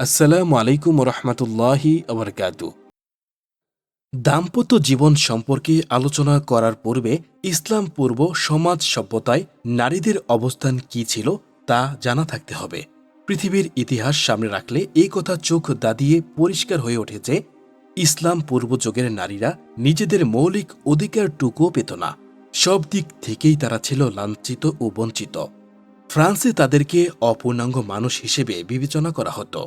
আসসালামু আলাইকুম রহমতুল্লাহি আবরকাতু। দাম্পত্য জীবন সম্পর্কে আলোচনা করার পূর্বে ইসলাম পূর্ব সমাজ সভ্যতায় নারীদের অবস্থান কী ছিল তা জানা থাকতে হবে। পৃথিবীর ইতিহাস সামনে রাখলে এই কথা চোখ দাঁড়িয়ে পরিষ্কার হয়ে ওঠে যে ইসলাম পূর্ব যুগের নারীরা নিজেদের মৌলিক অধিকারটুকুও পেত না। সব দিক থেকেই তারা ছিল লাঞ্ছিত ও বঞ্চিত। ফ্রান্সে তাদেরকে অপূর্ণাঙ্গ মানুষ হিসেবে বিবেচনা করা হতো।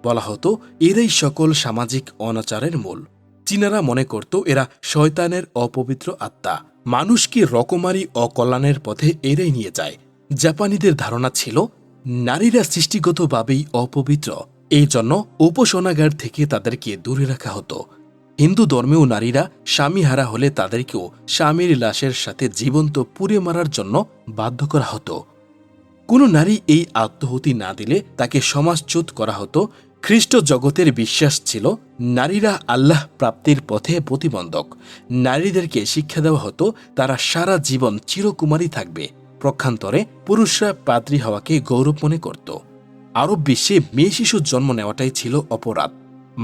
বলা হতো এরাই সকল সামাজিক অনাচারের মূল। চীনারা মনে করত এরা শয়তানের অপবিত্র আত্মা, মানুষকে রকমারি অকল্যাণের পথে এড়িয়ে নিয়ে যায়। জাপানিদের ধারণা ছিল নারীরা সৃষ্টিগতভাবেই অপবিত্র, এই জন্য উপাসনাগার থেকে তাদেরকে দূরে রাখা হতো। হিন্দু ধর্মেও নারীরা স্বামীহারা হলে তাদেরকেও স্বামীর লাশের সাথে জীবন্ত পুড়ে মারার জন্য বাধ্য করা হতো। কোনো নারী এই আত্মহুতি না দিলে তাকে সমাজচ্যুত করা হতো। খ্রিস্ট জগতের বিশ্বাস ছিল নারীরা আল্লাহ প্রাপ্তির পথে প্রতিবন্ধক। নারীদেরকে শিক্ষা দেওয়া হতো তারা সারা জীবন চিরকুমারী থাকবে। পক্ষান্তরে পুরুষরা পাদ্রী হওয়াকে গৌরব মনে করত। আরব বিশ্বে মেয়ে শিশু জন্ম নেওয়াটাই ছিল অপরাধ।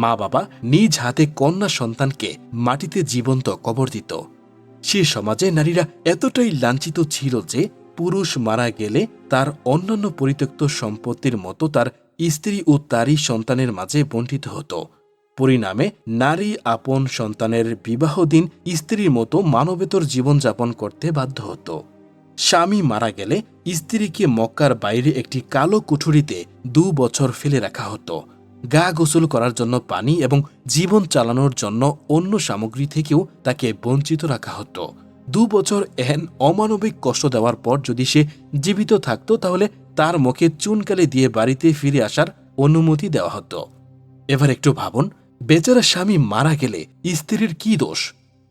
মা বাবা নিজ হাতে কন্যা সন্তানকে মাটিতে জীবন্ত কবর দিত। সে সমাজে নারীরা এতটাই লাঞ্ছিত ছিল যে পুরুষ মারা গেলে তার অন্যান্য পরিত্যক্ত সম্পত্তির মতো তার স্ত্রী ও তারই সন্তানের মাঝে বণ্টিত হতো। পরিণামে নারী আপন সন্তানের বিবাহ দিন স্ত্রীর মতো মানবেতর জীবনযাপন করতে বাধ্য হতো। স্বামী মারা গেলে স্ত্রীকে মক্কার বাইরে একটি কালো কুঠুরিতে 2 বছর ফেলে রাখা হতো। গা গোসল করার জন্য পানি এবং জীবন চালানোর জন্য অন্য সামগ্রী থেকেও তাকে বঞ্চিত রাখা হতো। 2 বছর এহেন অমানবিক কষ্ট দেওয়ার পর যদি সে জীবিত থাকত তাহলে তার মুখে চুনকালি দিয়ে বাড়িতে ফিরে আসার অনুমতি দেওয়া হতো। এবার একটু ভাবুন, বেচারা স্বামী মারা গেলে স্ত্রীর কি দোষ?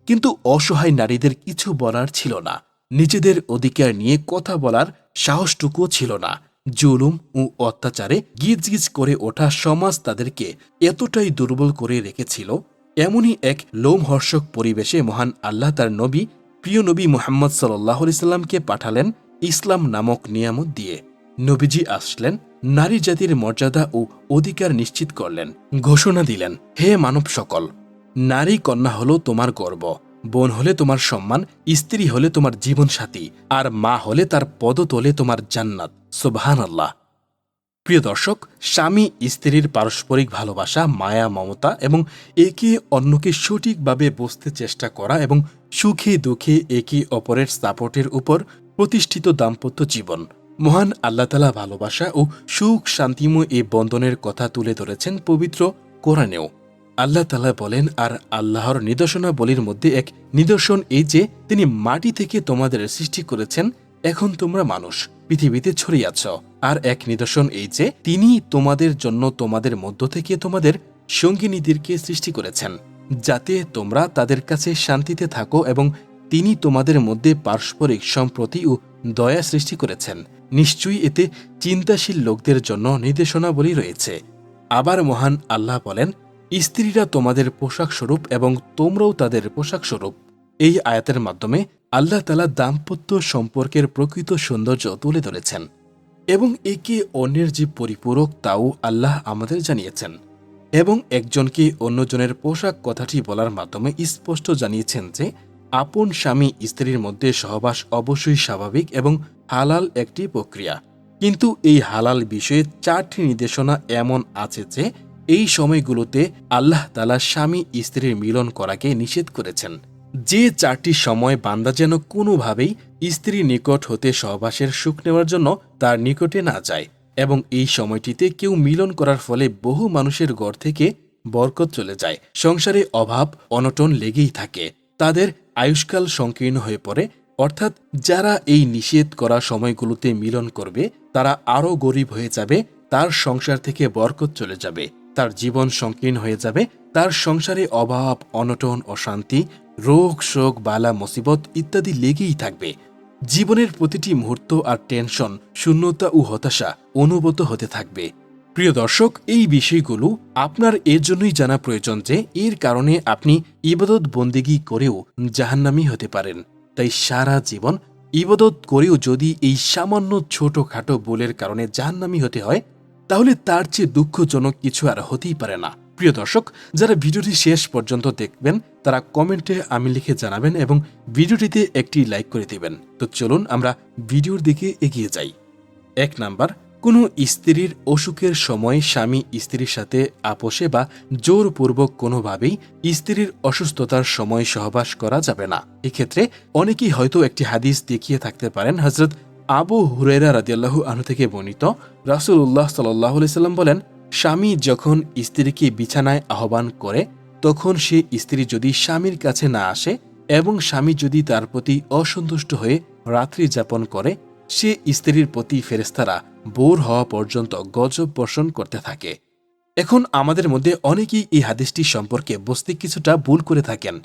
কিন্তু অসহায় নারীদের কিছু বলার ছিল না। নিজেদের অধিকার নিয়ে কথা বলার সাহসটুকুও ছিল না। জুলুম ও অত্যাচারে গিজগিজ করে ওঠা সমাজ তাদেরকে এতটাই দুর্বল করে রেখেছিল। এমনই এক লোমহর্ষক পরিবেশে মহান আল্লাহ তার নবী, প্রিয় নবী মুহাম্মদ সাল্লাল্লাহু আলাইহি সাল্লামকে পাঠালেন ইসলাম নামক নিয়ামত দিয়ে। নবীজি আসলেন, নারী জাতির মর্যাদা ও অধিকার নিশ্চিত করলেন। ঘোষণা দিলেন, হে মানব সকল, নারী কন্যা হলো তোমার গর্ব, বোন হলে তোমার সম্মান, স্ত্রী হলে তোমার জীবনসাথী, আর মা হলে তার পদতলে তোমার জান্নাত। সুবহানাল্লাহ। প্রিয় দর্শক, স্বামী স্ত্রীর পারস্পরিক ভালোবাসা, মায়া, মমতা এবং একে অন্যকে সঠিকভাবে বুঝতে চেষ্টা করা এবং সুখে দুঃখে একে অপরের সাপোর্টের উপর প্রতিষ্ঠিত দাম্পত্য জীবন। মহান আল্লাহ তাআলা ভালোবাসা ও সুখ শান্তিময় এই বন্ধনের কথা তুলে ধরেছেন পবিত্র কোরআনেও। আল্লাহ তাআলা বলেন, আর আল্লাহর নিদর্শনাবলীর মধ্যে এক নিদর্শন এই যে তিনি মাটি থেকে তোমাদের সৃষ্টি করেছেন, এখন তোমরা মানুষ পৃথিবীতে ছড়িয়ে আছ। আর এক নিদর্শন এই যে তিনি তোমাদের জন্য তোমাদের মধ্য থেকে তোমাদের সঙ্গিনীদেরকে সৃষ্টি করেছেন, যাতে তোমরা তাদের কাছে শান্তিতে থাকো, এবং তিনি তোমাদের মধ্যে পারস্পরিক সম্প্রতি ও দয়া সৃষ্টি করেছেন। নিশ্চয়ই এতে চিন্তাশীল লোকদের জন্য নির্দেশনাবলী রয়েছে। আবার মহান আল্লাহ বলেন, স্ত্রীরা তোমাদের পোশাক স্বরূপ এবং তোমরাও তাদের পোশাক স্বরূপ। এই আয়াতের মাধ্যমে আল্লাহ তাআলা দাম্পত্য সম্পর্কের প্রকৃত সৌন্দর্য তুলে ধরেছেন এবং একে অন্যের যে পরিপূরক তাও আল্লাহ আমাদের জানিয়েছেন, এবং একজনকে অন্যজনের পোশাক কথাটি বলার মাধ্যমে স্পষ্ট জানিয়েছেন যে আপন স্বামী স্ত্রীর মধ্যে সহবাস অবশ্যই স্বাভাবিক এবং হালাল একটি প্রক্রিয়া। কিন্তু এই হালাল বিষয়ে 4টি নির্দেশনা এমন আছে যে এই সময়গুলোতে আল্লাহ তাআলা স্বামী স্ত্রীর মিলন করাকে নিষেধ করেছেন। যে 4টি সময় বান্দা যেন কোনোভাবেই স্ত্রীর নিকট হতে সহবাসের সুখ নেওয়ার জন্য তার নিকটে না যায়, এবং এই সময়টিতে কেউ মিলন করার ফলে বহু মানুষের ঘর থেকে বরকত চলে যায়, সংসারে অভাব অনটন লেগেই থাকে, তাদের আয়ুষ্কাল সংকীর্ণ হয়ে পড়ে। অর্থাৎ যারা এই নিষেধ করা সময়গুলোতে মিলন করবে তারা আরও গরিব হয়ে যাবে, তার সংসার থেকে বরকত চলে যাবে, তার জীবন সংকীর্ণ হয়ে যাবে, তার সংসারে অভাব অনটন অশান্তি রোগ শোক বালা মুসিবত ইত্যাদি লেগেই থাকবে। জীবনের প্রতিটি মুহূর্ত আর টেনশন শূন্যতা ও হতাশা অনুভূত হতে থাকবে। প্রিয় দর্শক, এই বিষয়গুলো আপনার এর জন্যই জানা প্রয়োজন যে এর কারণে আপনি ইবাদত বন্দেগী করেও জাহান্নামী হতে পারেন। তাই সারা জীবন ইবাদত করেও যদি এই সামান্য ছোটখাটো ভুলের কারণে জাহান্নামী হতে হয়, তাহলে তার চেয়ে দুঃখজনক কিছু আর হতেই পারে না। প্রিয় দর্শক, যারা ভিডিওটি শেষ পর্যন্ত দেখবেন তারা কমেন্টে আমি লিখে জানাবেন এবং ভিডিওটিতে একটি লাইক করে দিবেন। তো চলুন আমরা ভিডিওর দিকে এগিয়ে যাই। 1 নাম্বার, কোনো স্ত্রীর অসুখের সময় স্বামী স্ত্রীর সাথে আপোষে বা জোরপূর্বক কোনোভাবেই স্ত্রীর অসুস্থতার সময় সহবাস করা যাবে না। এক্ষেত্রে অনেকেই হয়তো একটি হাদিস দেখিয়ে থাকতে পারেন। হযরত আবু হুরায়রা রাদিয়াল্লাহু আনহু থেকে বর্ণিত, রাসূলুল্লাহ সাল্লাল্লাহু আলাইহি সাল্লাম বলেন, স্বামী যখন স্ত্রীকে বিছানায় আহ্বান করে তখন সে স্ত্রী যদি স্বামীর কাছে না আসে এবং স্বামী যদি তার প্রতি অসন্তুষ্ট হয়ে রাত্রি যাপন করে, সে স্ত্রীর প্রতি ফেরেশতারা ভোর হওয়া পর্যন্ত গজব বর্ষণ করতে থাকে। এখন আমাদের মধ্যে অনেকেই এই হাদিসটি সম্পর্কে বুঝতে কিছুটা ভুল করে থাকেন।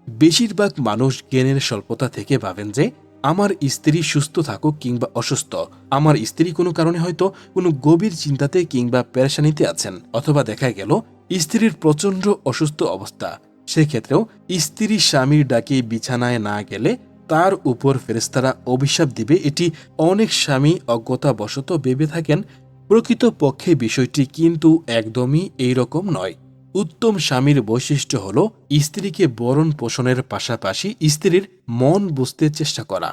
বেশিরভাগ মানুষ জ্ঞানের স্বল্পতা থেকে ভাবেন যে আমার স্ত্রী সুস্থ থাকুক কিংবা অসুস্থ, আমার স্ত্রী কোনো কারণে হয়তো কোনো গভীর চিন্তাতে কিংবা পেরেশানিতে আছেন, অথবা দেখা গেল স্ত্রীর প্রচণ্ড অসুস্থ অবস্থা, সেক্ষেত্রেও স্ত্রী স্বামীর ডাকে বিছানায় না গেলে তার উপর ফেরেশতারা অভিশাপ দিবে। এটি অনেক স্বামী অজ্ঞতাবশত ভেবে থাকেন। প্রকৃতপক্ষে বিষয়টি কিন্তু একদমই এইরকম নয়। উত্তম স্বামীর বৈশিষ্ট্য হল স্ত্রীকে ভরণ পোষণের পাশাপাশি স্ত্রীর মন বুঝতে চেষ্টা করা।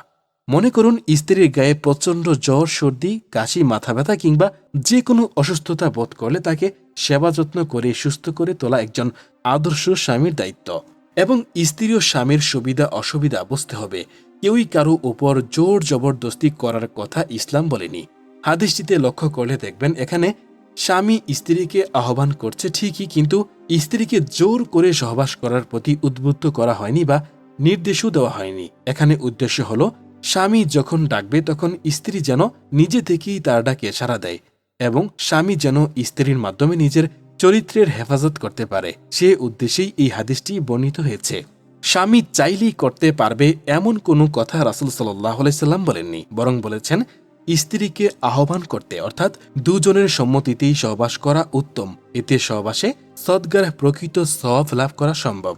মনে করুন স্ত্রীর গায়ে প্রচণ্ড জ্বর, সর্দি, কাশি, মাথা ব্যথা কিংবা যে কোনো অসুস্থতা বোধ করলে তাকে সেবা যত্ন করে সুস্থ করে তোলা একজন আদর্শ স্বামীর দায়িত্ব। এবং স্ত্রী ও স্বামীর সুবিধা অসুবিধা বুঝতে হবে। কেউই কারো উপর জোর জবরদস্তি করার কথা ইসলাম বলেনি। হাদিসটিতে লক্ষ্য করলে দেখবেন এখানে স্বামী স্ত্রীকে আহ্বান করছে ঠিকই, কিন্তু স্ত্রীকে জোর করে সহবাস করার প্রতি উদ্বুদ্ধ করা হয়নি বা নির্দেশও দেওয়া হয়নি। এখানে উদ্দেশ্য হল স্বামী যখন ডাকবে তখন স্ত্রী যেন নিজে থেকেই তার ডাকে সাড়া দেয় এবং স্বামী যেন স্ত্রীর মাধ্যমে নিজের চরিত্রের হেফাজত করতে পারে, সে উদ্দেশ্যেই এই হাদিসটি বর্ণিত হয়েছে। স্বামী চাইলেই করতে পারবে এমন কোনো কথা রাসূল সাল্লাল্লাহু আলাইহি সাল্লাম বলেননি, বরং বলেছেন স্ত্রীকে আহ্বান করতে, অর্থাৎ দুজনের সম্মতিতেই সহবাস করা উত্তম। এতে সহবাসে সদগার প্রকৃত সওয়াব লাভ করা সম্ভব।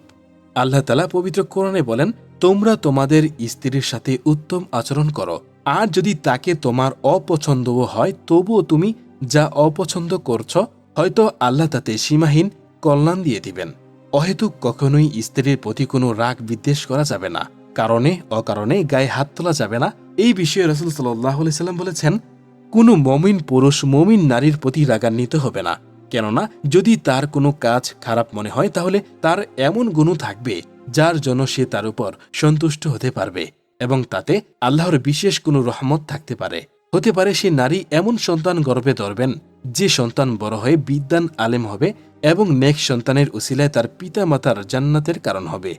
আল্লাহ তাআলা পবিত্র কোরআনে বলেন, তোমরা তোমাদের স্ত্রীর সাথে উত্তম আচরণ করো, আর যদি তাকে তোমার অপছন্দও হয় তবুও তুমি যা অপছন্দ করছো হয়তো আল্লাহ তাতে সীমাহীন কল্যাণ দিয়ে দিবেন। অহেতুক কখনোই স্ত্রীর প্রতি কোনো রাগ বিদ্বেষ করা যাবে না, কারণে অকারণে গায়ে হাত তোলা যাবে না। এই বিষয়ে রাসূল সাল্লাল্লাহু আলাইহি সাল্লাম বলেছেন, কোনো মমিন পুরুষ মমিন নারীর প্রতি রাগান্বিত হবে না, কেননা যদি তার কোনো কাজ খারাপ মনে হয় তাহলে তার এমন গুণ থাকবে যার জন্য সে তার উপর সন্তুষ্ট হতে পারবে এবং তাতে আল্লাহর বিশেষ কোনো রহমত থাকতে পারে। হতে পারে সে নারী এমন সন্তান গর্ভে ধরবেন যে সন্তান বড় হয়ে বিদ্বান আলেম হবে এবং নেক সন্তানের উসিলায় তার পিতা মাতার জান্নাতের কারণ হবে।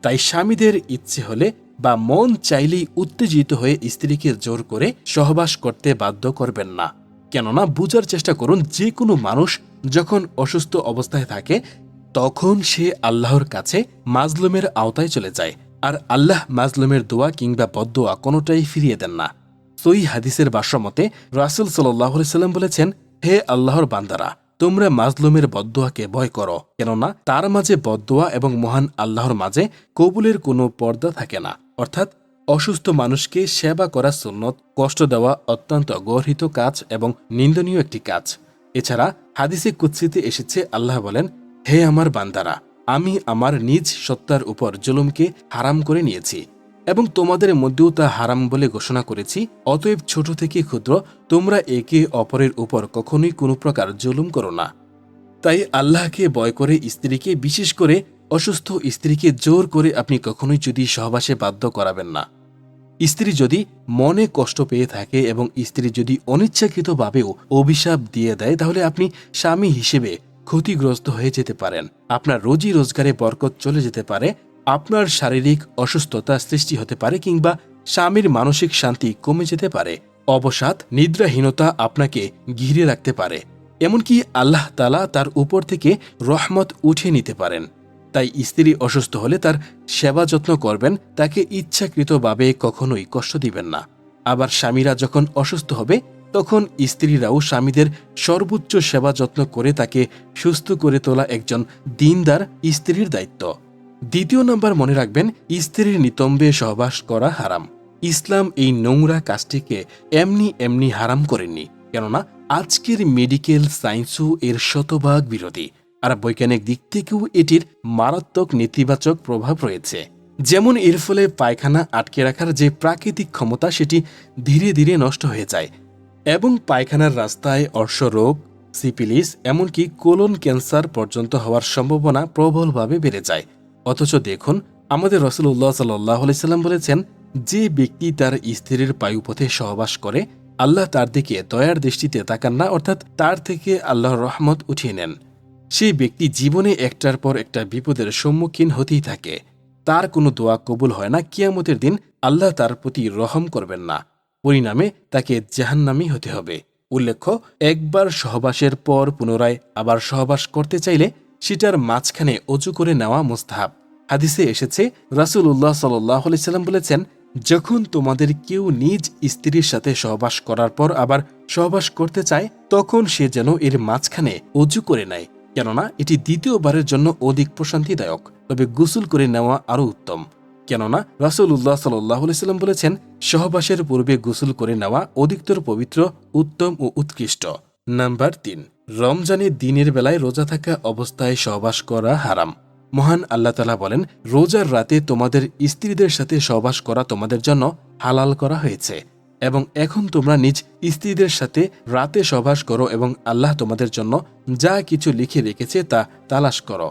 তাই স্বামীদের ইচ্ছে হলে বা মন চাইলেই উত্তেজিত হয়ে স্ত্রীকে জোর করে সহবাস করতে বাধ্য করবেন না। কেননা বুঝার চেষ্টা করুন, যে কোনো মানুষ যখন অসুস্থ অবস্থায় থাকে তখন সে আল্লাহর কাছে মাজলুমের আওতায় চলে যায়, আর আল্লাহ মাজলুমের দোয়া কিংবা বদদোয়া কোনোটাই ফিরিয়ে দেন না। সহিহ হাদিসের ভাষ্যমতে রাসূল সাল্লাল্লাহু আলাইহি সাল্লাম বলেছেন, হে আল্লাহর বান্দারা, তোমরা মাজলুমের বদদোয়াকে ভয় করো, কেননা তার মাঝে বদদোয়া এবং মহান আল্লাহর মাঝে কবুলের কোনো পর্দা থাকে না। অর্থাৎ অসুস্থ মানুষকে সেবা করা সুন্নত, কষ্ট দেওয়া অত্যন্ত গর্হিত কাজ এবং নিন্দনীয় একটি কাজ। এছাড়া হাদিসে কুদসিতে এসেছে, আল্লাহ বলেন, হে আমার বান্দারা, আমি আমার নিজ সত্তার উপর জুলুমকে হারাম করে নিয়েছি এবং তোমাদের মধ্যেও তা হারাম বলে ঘোষণা করেছি। অতএব ছোট থেকে ক্ষুদ্র তোমরা একে অপরের উপর কখনোই কোনো প্রকার জুলুম করো না। তাই আল্লাহকে ভয় করে স্ত্রীকে, বিশেষ করে অসুস্থ স্ত্রীকে জোর করে আপনি কখনোই যদি সহবাসে বাধ্য করাবেন না। স্ত্রী যদি মনে কষ্ট পেয়ে থাকে এবং স্ত্রী যদি অনিচ্ছাকৃতভাবেও অভিশাপ দিয়ে দেয় তাহলে আপনি স্বামী হিসেবে ক্ষতিগ্রস্ত হয়ে যেতে পারেন। আপনার রোজি রোজগারে বরকত চলে যেতে পারে, আপনার শারীরিক অসুস্থতা সৃষ্টি হতে পারে কিংবা স্বামীর মানসিক শান্তি কমে যেতে পারে। অবসাদ, নিদ্রাহীনতা আপনাকে ঘিরে রাখতে পারে, এমনকি আল্লাহ তাআলা তার উপর থেকে রহমত উঠিয়ে নিতে পারেন। তাই স্ত্রী অসুস্থ হলে তার সেবা যত্ন করবেন, তাকে ইচ্ছাকৃতভাবে কখনোই কষ্ট দিবেন না। আবার স্বামীরা যখন অসুস্থ হবে তখন স্ত্রীরাও স্বামীদের সর্বোচ্চ সেবা যত্ন করে তাকে সুস্থ করে তোলা একজন দিনদার স্ত্রীর দায়িত্ব। দ্বিতীয় নাম্বার, মনে রাখবেন, স্ত্রীর নিতম্বে সহবাস করা হারাম। ইসলাম এই নোংরা কাজটিকে এমনি এমনি হারাম করেননি, কেননা আজকের মেডিকেল সায়েন্সও এর শতভাগ বিরোধী, আর বৈজ্ঞানিক দিক থেকেও এটির মারাত্মক নেতিবাচক প্রভাব রয়েছে। যেমন এর ফলে পায়খানা আটকে রাখার যে প্রাকৃতিক ক্ষমতা সেটি ধীরে ধীরে নষ্ট হয়ে যায় এবং পায়খানার রাস্তায় অর্শরোগ, সিপিলিস, এমনকি কোলন ক্যান্সার পর্যন্ত হওয়ার সম্ভাবনা প্রবলভাবে বেড়ে যায়। অথচ দেখুন, আমাদের রাসূলুল্লাহ সাল্লাল্লাহু আলাইহি সাল্লাম বলেছেন, যে ব্যক্তি তার স্ত্রীর বায়ুপথে সহবাস করে আল্লাহ তার দিকে দয়ার দৃষ্টিতে তাকান না, অর্থাৎ তার থেকে আল্লাহর রহমত উঠিয়ে নেন। সেই ব্যক্তি জীবনে একটার পর একটা বিপদের সম্মুখীন হতেই থাকে। তার কোনো দোয়া কবুল হয় না, কিয়ামতের দিন আল্লাহ তার প্রতি রহম করবেন না, পরিণামে তাকে জাহান্নামী হতে হবে। উল্লেখ্য, একবার সহবাসের পর পুনরায় আবার সহবাস করতে চাইলে সেটার মাঝখানে অজু করে নেওয়া মুস্তাহাব। হাদিসে এসেছে, রাসূলুল্লাহ সাল্লাল্লাহু আলাইহি সাল্লাম বলেছেন, যখন তোমাদের কেউ নিজ স্ত্রীর সাথে সহবাস করার পর আবার সহবাস করতে চায়, তখন সে যেন এর মাঝখানে অজু করে নেয়, কেননা এটি দ্বিতীয়বারের জন্য অধিক প্রশান্তিদায়ক। তবে গোসল করে নেওয়া আরও উত্তম, কেননা রাসূলুল্লাহ সাল্লাল্লাহু আলাইহি সাল্লাম বলেছেন, সহবাসের পূর্বে গোসল করে নেওয়া অধিকতর পবিত্র, উত্তম ও উৎকৃষ্ট। নাম্বার 3, রমজানের দিনের বেলায় রোজা থাকা অবস্থায় সহবাস করা হারাম। মহান আল্লাহ তাআলা বলেন, রোজার রাতে তোমাদের স্ত্রীদের সাথে সহবাস করা তোমাদের জন্য হালাল করা হয়েছে, এবং এখন তোমরা নিজ স্ত্রীদের সাথে রাতে সহবাস করো এবং আল্লাহ তোমাদের জন্য যা কিছু লিখে রেখেছে তা তালাশ করো,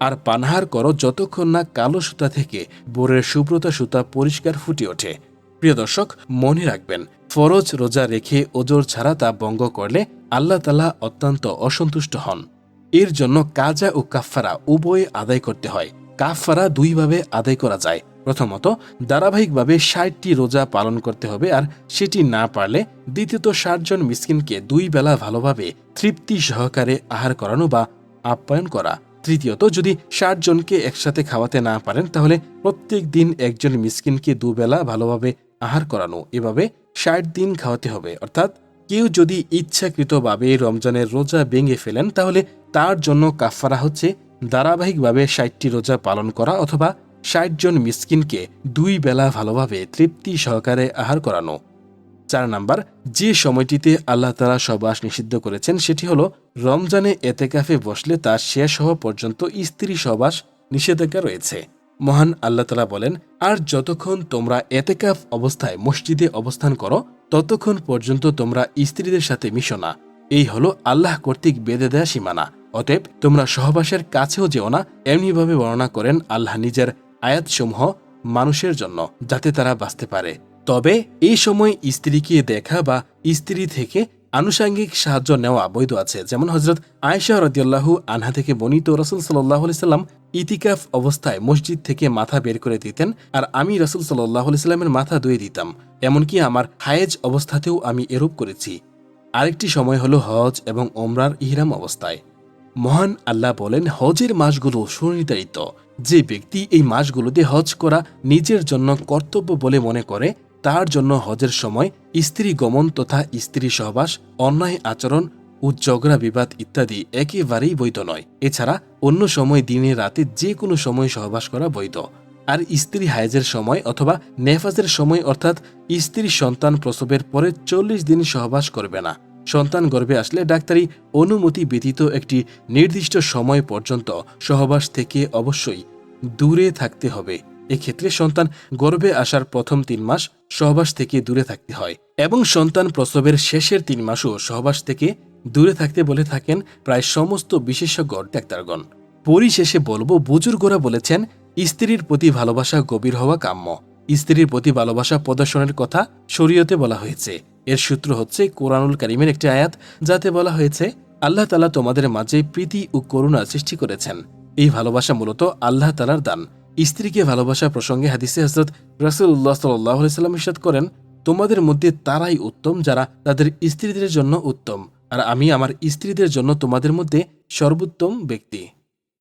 আর পানাহার করো যতক্ষণ না কালো সুতা থেকে বোরের সুব্রত সুতা পরিষ্কার ফুটে ওঠে। প্রিয় দর্শক, মনে রাখবেন, ফরজ রোজা রেখে ওজর ছাড়া তা ভঙ্গ করলে আল্লাহ তাআলা অত্যন্ত অসন্তুষ্ট হন। এর জন্য কাজা ও কাফফারা উভয়ে আদায় করতে হয়। কাফফারা দুইভাবে আদায় করা যায়। প্রথমত, ধারাবাহিকভাবে 60টি রোজা পালন করতে হবে, আর সেটি না পারলে দ্বিতীয়ত 60 জন মিসকিনকে 2 বেলা ভালোভাবে তৃপ্তি সহকারে আহার করানো বা আপ্যায়ন করা। তৃতীয়ত, যদি 60 জনকে একসাথে খাওয়াতে না পারেন, তাহলে প্রত্যেক দিন একজন মিসকিনকে 2 বেলা ভালোভাবে আহার করানো। এভাবে 60 দিন খাওয়াতে হবে। অর্থাৎ কেউ যদি ইচ্ছাকৃতভাবে রমজানের রোজা ভেঙে ফেলেন, তাহলে তার জন্য কাফফারা হচ্ছে ধারাবাহিকভাবে 60টি রোজা পালন করা, অথবা 60 জন মিসকিনকে 2 বেলা ভালোভাবে তৃপ্তি সহকারে আহার করানো। 4 নাম্বার, যে সময়টিতে আল্লাহ তাআলা সহবাস নিষিদ্ধ করেছেন সেটি হলো রমজানে এতেকাফে বসলে তা শেষ হওয়া পর্যন্ত স্ত্রী সহবাস নিষেধাজ্ঞা রয়েছে। মহান আল্লাহ তাআলা বলেন, আর যতক্ষণ তোমরা এতেকাফ অবস্থায় মসজিদে অবস্থান করো ততক্ষণ পর্যন্ত তোমরা স্ত্রীদের সাথে মিশো না। এই হলো আল্লাহ কর্তৃক বেঁধে দেয়া সীমানা। অতএব তোমরা সহবাসের কাছেও যেও না। এমনিভাবে বর্ণনা করেন আল্লাহ নিজের আয়াতসমূহ মানুষের জন্য, যাতে তারা বাঁচতে পারে। তবে এই সময় স্ত্রীকে দেখা বা স্ত্রী থেকে আনুষাঙ্গিক সাহায্য নেওয়া বৈধ আছে। যেমন হযরত আয়েশা রাদিয়াল্লাহু আনহা থেকে বর্ণিত, রাসূল সাল্লাল্লাহু আলাইহি সাল্লাম ইতিকাফ অবস্থায় মসজিদ থেকে মাথা বের করে দিতেন, আর আমি রাসূল সাল্লাল্লাহু আলাইহি সাল্লামের মাথা ধুয়ে দিতাম। এমনকি আমার হায়েজ অবস্থাতেও আমি এরূপ করেছি। আরেকটি সময় হলো হজ এবং ওমরার ইহরাম অবস্থায়। মহান আল্লাহ বলেন, হজের মাসগুলো সুনির্ধারিত। যে ব্যক্তি এই মাসগুলোতে হজ করা নিজের জন্য কর্তব্য বলে মনে করে, তার জন্য হজের সময় স্ত্রী গমন তথা স্ত্রী সহবাস, অন্যায় আচরণ ও ঝগড়া বিবাদ ইত্যাদি একেবারেই বৈধ নয়। এছাড়া অন্য সময় দিনে রাতে যে কোনো সময় সহবাস করা বৈধ। আর স্ত্রী হায়েজের সময় অথবা নেফাজের সময়, অর্থাৎ স্ত্রী সন্তান প্রসবের পরে 40 দিন সহবাস করবে না। সন্তান গর্ভে আসলে ডাক্তারি অনুমতি ব্যতীত একটি নির্দিষ্ট সময় পর্যন্ত সহবাস থেকে অবশ্যই দূরে থাকতে হবে। এক্ষেত্রে সন্তান গর্ভে আসার প্রথম 3 মাস সহবাস থেকে দূরে থাকতে হয়, এবং সন্তান প্রসবের শেষের 3 মাসও সহবাস থেকে দূরে থাকতে বলে থাকেন প্রায় সমস্ত বিশেষজ্ঞ ডাক্তারগণ। পরিশেষে বলবো, বুজুর্গরা বলেছেন, স্ত্রীর প্রতি ভালোবাসা গভীর হওয়া কাম্য। স্ত্রীর প্রতি ভালোবাসা প্রদর্শনের কথা শরীয়তে বলা হয়েছে। এর সূত্র হচ্ছে কোরআনুল কারীমের একটি আয়াত, যাতে বলা হয়েছে, আল্লাহ তাআলা তোমাদের মাঝে প্রীতি ও করুণা সৃষ্টি করেছেন। এই ভালোবাসা মূলত আল্লাহ তাআলার দান। স্ত্রীকে ভালোবাসা প্রসঙ্গে হাদিসে হযরত রাসূলুল্লাহ সাল্লাল্লাহু আলাইহি সাল্লাম ইরশাদ করেন, তোমাদের মধ্যে তারাই উত্তম যারা তাদের স্ত্রীদের জন্য উত্তম, আর আমি আমার স্ত্রীদের জন্য তোমাদের মধ্যে সর্বোত্তম ব্যক্তি।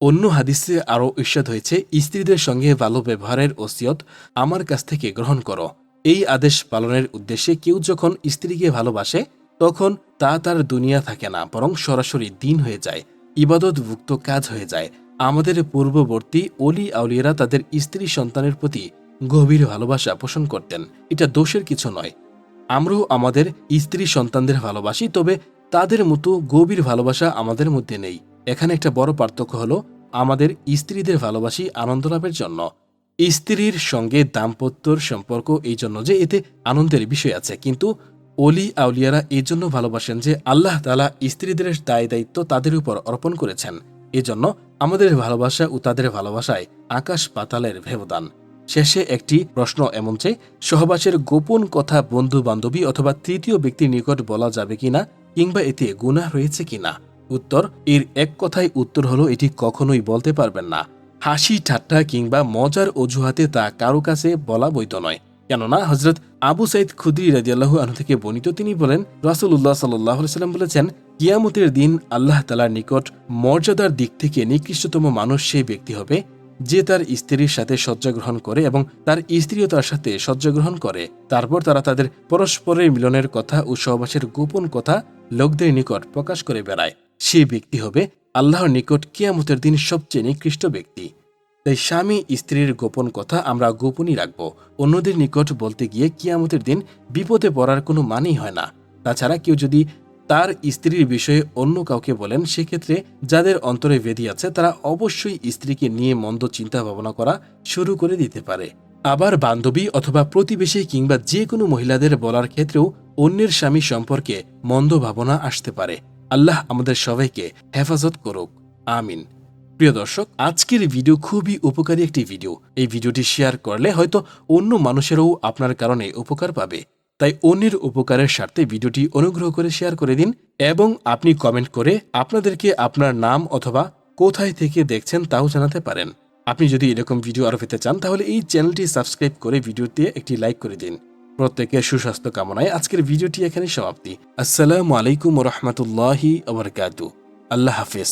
অন্য হাদিসে আরও ইরশাদ হয়েছে, স্ত্রীদের সঙ্গে ভালো ব্যবহারের ওসিয়ত আমার কাছ থেকে গ্রহণ করো। এই আদেশ পালনের উদ্দেশ্যে কেউ যখন স্ত্রীকে ভালোবাসে, তখন তা তার দুনিয়া থাকে না, বরং সরাসরি দিন হয়ে যায়, ইবাদতভুক্ত কাজ হয়ে যায়। আমাদের পূর্ববর্তী অলি আউলিয়ারা তাদের স্ত্রী সন্তানের প্রতি গভীর ভালোবাসা পোষণ করতেন। এটা দোষের কিছু নয়। আমরাও আমাদের স্ত্রী সন্তানদের ভালোবাসি, তবে তাদের মতো গভীর ভালোবাসা আমাদের মধ্যে নেই। এখানে একটা বড় পার্থক্য হলো আমাদের স্ত্রীদের ভালোবাসি আনন্দ লাভের জন্য। স্ত্রীর সঙ্গে দাম্পত্যর সম্পর্ক এই জন্য যে এতে আনন্দের বিষয় আছে, কিন্তু অলি আউলিয়ারা এই জন্য ভালোবাসেন যে আল্লাহ তাআলা স্ত্রীদের দায় দায়িত্ব তাদের উপর অর্পণ করেছেন। এজন্য আমাদের ভালোবাসা ও তাদের ভালোবাসায় আকাশ পাতালের ব্যবধান। শেষে একটি প্রশ্ন এমন যে সহবাসের গোপন কথা বন্ধু বান্ধবী অথবা তৃতীয় ব্যক্তির নিকট বলা যাবে কিনা, কিংবা এতে গুনাহ রয়েছে কিনা? উত্তর, এর এক কথায় উত্তর হলো এটি কখনোই বলতে পারবেন না। হাসি ঠাট্টা কিংবা মজার অজুহাতে তা কারো কাছে বলা বৈধ নয়। কেননা হযরত আবু সাঈদ খুদরি রাদিয়াল্লাহু আনহু থেকে বর্ণিত, তিনি বলেন রাসূলুল্লাহ সাল্লাল্লাহু আলাইহি ওয়াসাল্লাম বলেছেন, কিয়ামতের দিন আল্লাহ তাআলার নিকট মর্যাদার দিক থেকে নিকৃষ্টতম মানুষ সেই ব্যক্তি হবে যে তার স্ত্রীর সাথে শয্যা গ্রহণ করে এবং তার স্ত্রীও তার সাথে শয্যা গ্রহণ করে। তারপর তারা তাদের পরস্পরের মিলনের কথা ও সহবাসের গোপন কথা লোকদের নিকট প্রকাশ করে বেড়ায়। সেই ব্যক্তি হবে আল্লাহর নিকট কিয়ামতের দিন সবচেয়ে নিকৃষ্ট ব্যক্তি। তাই স্বামী স্ত্রীর গোপন কথা আমরা গোপনই রাখব। অন্যদের নিকট বলতে গিয়ে কিয়ামতের দিন বিপদে পড়ার কোনো মানেই হয় না। তাছাড়া কেউ যদি তার স্ত্রীর বিষয়ে অন্য কাউকে বলেন, সেক্ষেত্রে যাদের অন্তরে বেধি আছে তারা অবশ্যই স্ত্রীকে নিয়ে মন্দ চিন্তা ভাবনা করা শুরু করে দিতে পারে। আবার বান্ধবী অথবা প্রতিবেশী কিংবা যে কোনো মহিলাদের বলার ক্ষেত্রেও অন্যের স্বামী সম্পর্কে মন্দ ভাবনা আসতে পারে। আল্লাহ আমাদের সবাইকে হেফাজত করুক, আমিন। প্রিয় দর্শক, আজকের ভিডিও খুবই উপকারী একটি ভিডিও। এই ভিডিওটি শেয়ার করলে হয়তো অন্য মানুষেরও আপনার কারণে উপকার পাবে। তাই অন্যের উপকারের স্বার্থে ভিডিওটি অনুগ্রহ করে শেয়ার করে দিন এবং আপনি কমেন্ট করে আপনাদেরকে আপনার নাম অথবা কোথায় থেকে দেখছেন তাও জানাতে পারেন। আপনি যদি এরকম ভিডিও আরও পেতে চান তাহলে এই চ্যানেলটি সাবস্ক্রাইব করে ভিডিওতে একটি লাইক করে দিন। প্রত্যেকের সুস্বাস্থ্য কামনায় আজকের ভিডিওটি এখানে সমাপ্তি। আসসালামু আলাইকুম ওয়া রাহমাতুল্লাহি ওয়া বারাকাতুহু। আল্লাহ হাফেজ।